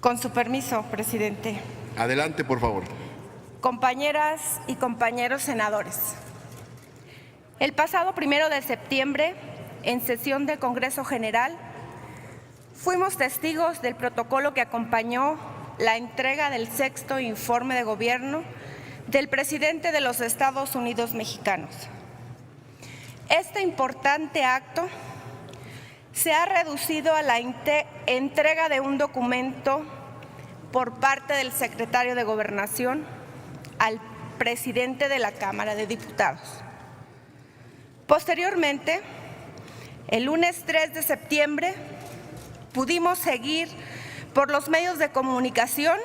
Con su permiso, presidente. Adelante, por favor. Compañeras y compañeros senadores, el pasado 1 de septiembre, en sesión del Congreso General, fuimos testigos del protocolo que acompañó la entrega del 6º informe de gobierno del presidente de los Estados Unidos mexicanos. Este importante acto se ha reducido a la entrega de un documento por parte del secretario de Gobernación al presidente de la Cámara de Diputados. Posteriormente, el lunes 3 de septiembre, pudimos seguir por los medios de comunicación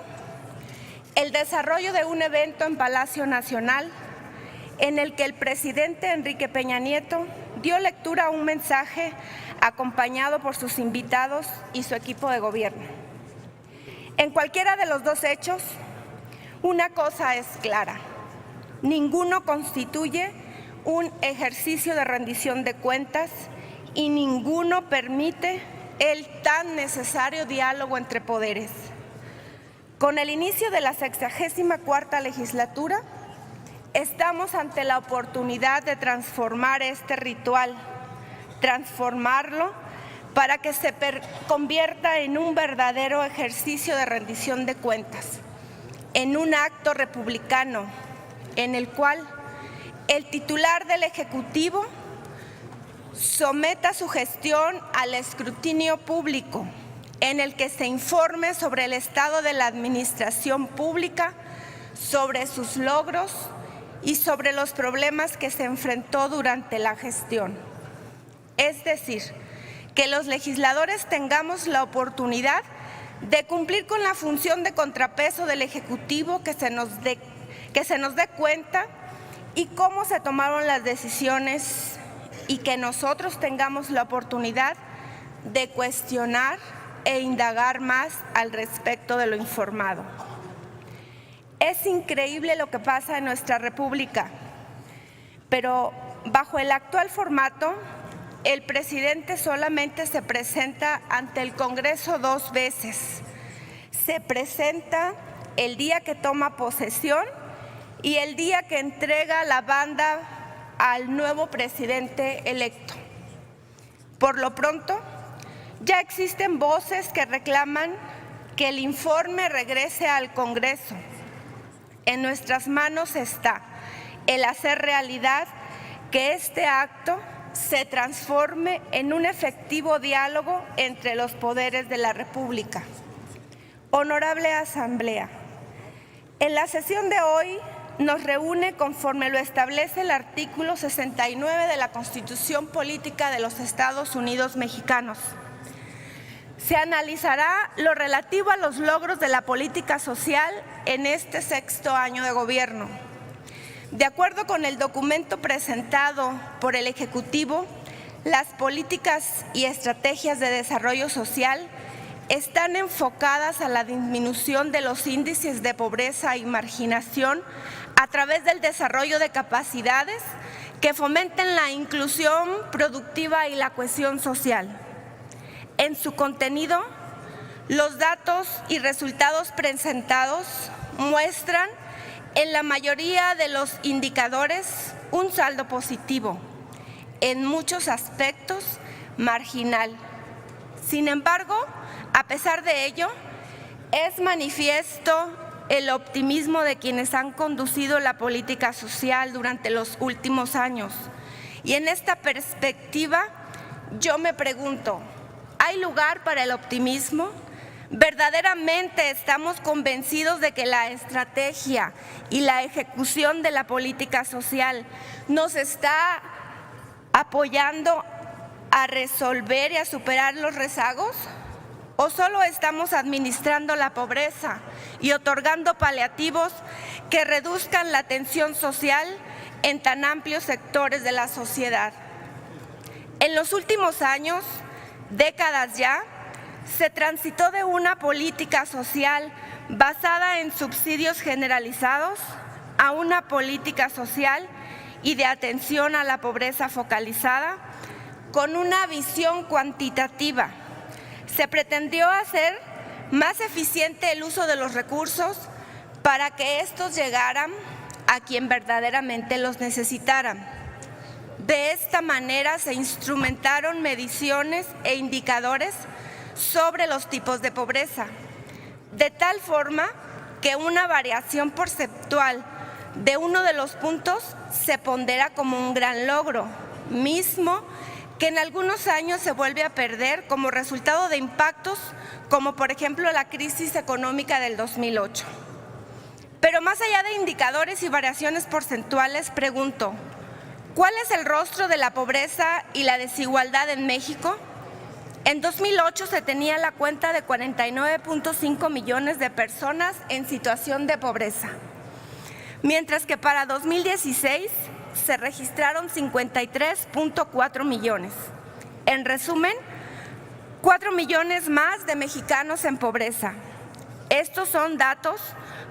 el desarrollo de un evento en Palacio Nacional en el que el presidente Enrique Peña Nieto dio lectura a un mensaje acompañado por sus invitados y su equipo de gobierno. En cualquiera de los dos hechos, una cosa es clara: ninguno constituye un ejercicio de rendición de cuentas y ninguno permite el tan necesario diálogo entre poderes. Con el inicio de la 64ª legislatura, estamos ante la oportunidad de transformar este ritual, transformarlo para que se convierta en un verdadero ejercicio de rendición de cuentas, en un acto republicano en el cual el titular del Ejecutivo someta su gestión al escrutinio público, en el que se informe sobre el estado de la administración pública, sobre sus logros y sobre los problemas que se enfrentó durante la gestión. Es decir, que los legisladores tengamos la oportunidad de cumplir con la función de contrapeso del Ejecutivo, que se nos dé cuenta y cómo se tomaron las decisiones, y que nosotros tengamos la oportunidad de cuestionar e indagar más al respecto de lo informado. Es increíble lo que pasa en nuestra República, pero bajo el actual formato, el presidente solamente se presenta ante el Congreso 2 veces. Se presenta el día que toma posesión y el día que entrega la banda al nuevo presidente electo. Por lo pronto, ya existen voces que reclaman que el informe regrese al Congreso. En nuestras manos está el hacer realidad que este acto se transforme en un efectivo diálogo entre los poderes de la República. Honorable Asamblea, en la sesión de hoy nos reúne conforme lo establece el artículo 69 de la Constitución Política de los Estados Unidos Mexicanos. Se analizará lo relativo a los logros de la política social en este 6º año de gobierno. De acuerdo con el documento presentado por el Ejecutivo, las políticas y estrategias de desarrollo social están enfocadas a la disminución de los índices de pobreza y marginación a través del desarrollo de capacidades que fomenten la inclusión productiva y la cohesión social. En su contenido, los datos y resultados presentados muestran en la mayoría de los indicadores un saldo positivo, en muchos aspectos marginal. Sin embargo, a pesar de ello, es manifiesto el optimismo de quienes han conducido la política social durante los últimos años. Y en esta perspectiva, yo me pregunto, ¿hay lugar para el optimismo? ¿Verdaderamente estamos convencidos de que la estrategia y la ejecución de la política social nos está apoyando a resolver y a superar los rezagos? ¿O solo estamos administrando la pobreza y otorgando paliativos que reduzcan la tensión social en tan amplios sectores de la sociedad? En los últimos años, décadas ya, se transitó de una política social basada en subsidios generalizados a una política social y de atención a la pobreza focalizada con una visión cuantitativa se pretendió hacer más eficiente el uso de los recursos para que estos llegaran a quien verdaderamente los necesitaran. De esta manera se instrumentaron mediciones e indicadores sobre los tipos de pobreza, de tal forma que una variación porcentual de uno de los puntos se pondera como un gran logro, mismo que en algunos años se vuelve a perder como resultado de impactos como por ejemplo la crisis económica del 2008. Pero más allá de indicadores y variaciones porcentuales, pregunto, ¿cuál es el rostro de la pobreza y la desigualdad en México? En 2008 se tenía la cuenta de 49.5 millones de personas en situación de pobreza, mientras que para 2016 se registraron 53.4 millones. En resumen, 4 millones más de mexicanos en pobreza. Estos son datos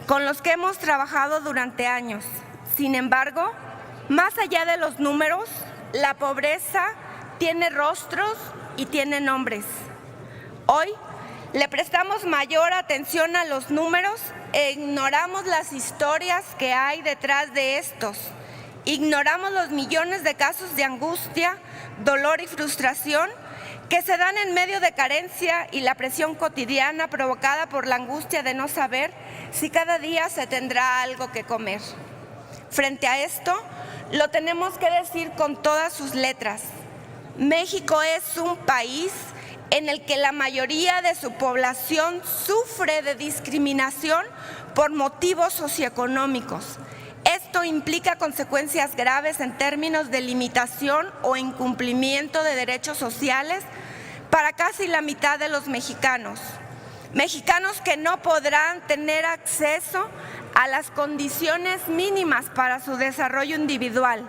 con los que hemos trabajado durante años. Sin embargo, más allá de los números, la pobreza tiene rostros y tiene nombres. Hoy le prestamos mayor atención a los números e ignoramos las historias que hay detrás de estos. Ignoramos los millones de casos de angustia, dolor y frustración que se dan en medio de carencia y la presión cotidiana provocada por la angustia de no saber si cada día se tendrá algo que comer. Frente a esto, lo tenemos que decir con todas sus letras. México es un país en el que la mayoría de su población sufre de discriminación por motivos socioeconómicos. Esto implica consecuencias graves en términos de limitación o incumplimiento de derechos sociales para casi la mitad de los mexicanos. Mexicanos que no podrán tener acceso a las condiciones mínimas para su desarrollo individual,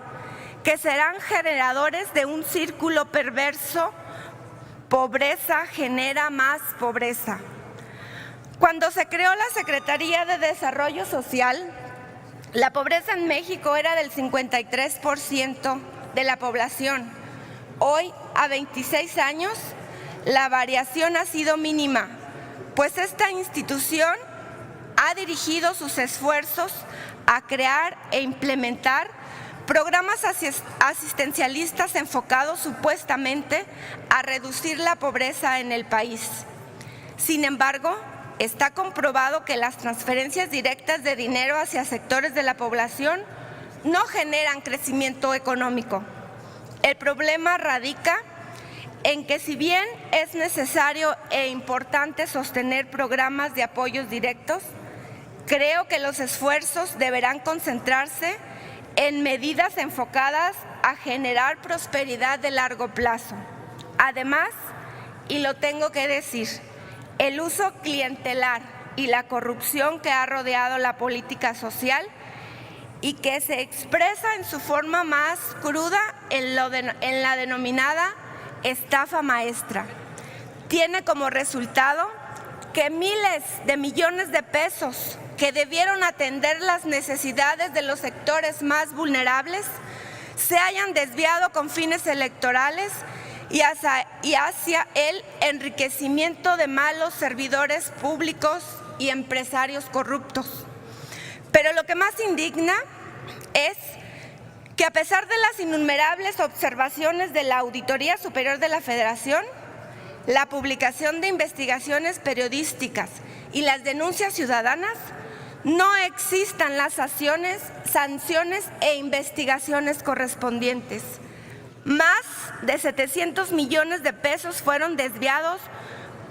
que serán generadores de un círculo perverso. Pobreza genera más pobreza. Cuando se creó la Secretaría de Desarrollo Social, la pobreza en México era del 53% de la población. Hoy, a 26 años, la variación ha sido mínima, pues esta institución ha dirigido sus esfuerzos a crear e implementar programas asistencialistas enfocados supuestamente a reducir la pobreza en el país. Sin embargo, está comprobado que las transferencias directas de dinero hacia sectores de la población no generan crecimiento económico. El problema radica en que si bien es necesario e importante sostener programas de apoyos directos, creo que los esfuerzos deberán concentrarse en medidas enfocadas a generar prosperidad de largo plazo. Además, y lo tengo que decir, el uso clientelar y la corrupción que ha rodeado la política social y que se expresa en su forma más cruda en la denominada estafa maestra, tiene como resultado que miles de millones de pesos que debieron atender las necesidades de los sectores más vulnerables se hayan desviado con fines electorales y hacia el enriquecimiento de malos servidores públicos y empresarios corruptos. Pero lo que más indigna es que a pesar de las innumerables observaciones de la Auditoría Superior de la Federación, la publicación de investigaciones periodísticas y las denuncias ciudadanas, no existan las sanciones e investigaciones correspondientes. Más de 700 millones de pesos fueron desviados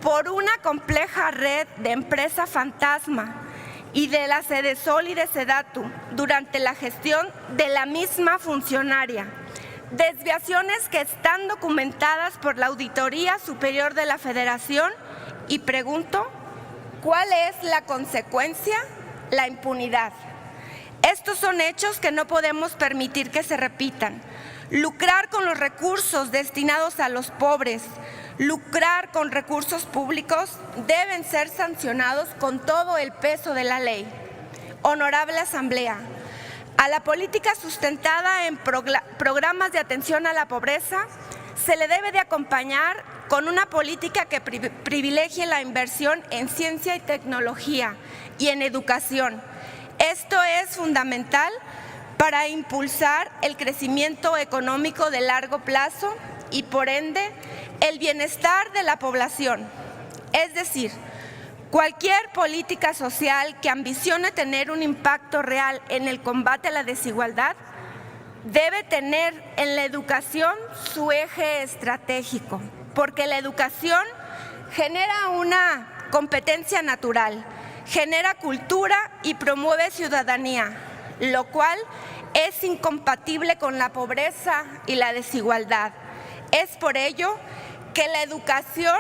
por una compleja red de empresa fantasma y de la Sedesol y de Sedatu durante la gestión de la misma funcionaria. Desviaciones que están documentadas por la Auditoría Superior de la Federación y pregunto, ¿cuál es la consecuencia? La impunidad. Estos son hechos que no podemos permitir que se repitan. Lucrar con los recursos destinados a los pobres, lucrar con recursos públicos deben ser sancionados con todo el peso de la ley. Honorable Asamblea, a la política sustentada en programas de atención a la pobreza se le debe de acompañar con una política que privilegie la inversión en ciencia y tecnología y en educación. Esto es fundamental para impulsar el crecimiento económico de largo plazo y, por ende, el bienestar de la población. Es decir, cualquier política social que ambicione tener un impacto real en el combate a la desigualdad debe tener en la educación su eje estratégico, porque la educación genera una competencia natural, genera cultura y promueve ciudadanía, lo cual es incompatible con la pobreza y la desigualdad. Es por ello que la educación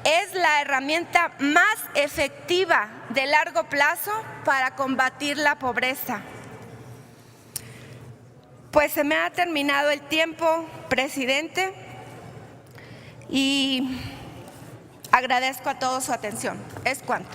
es la herramienta más efectiva de largo plazo para combatir la pobreza. Pues se me ha terminado el tiempo, presidente, y agradezco a todos su atención. Es cuanto.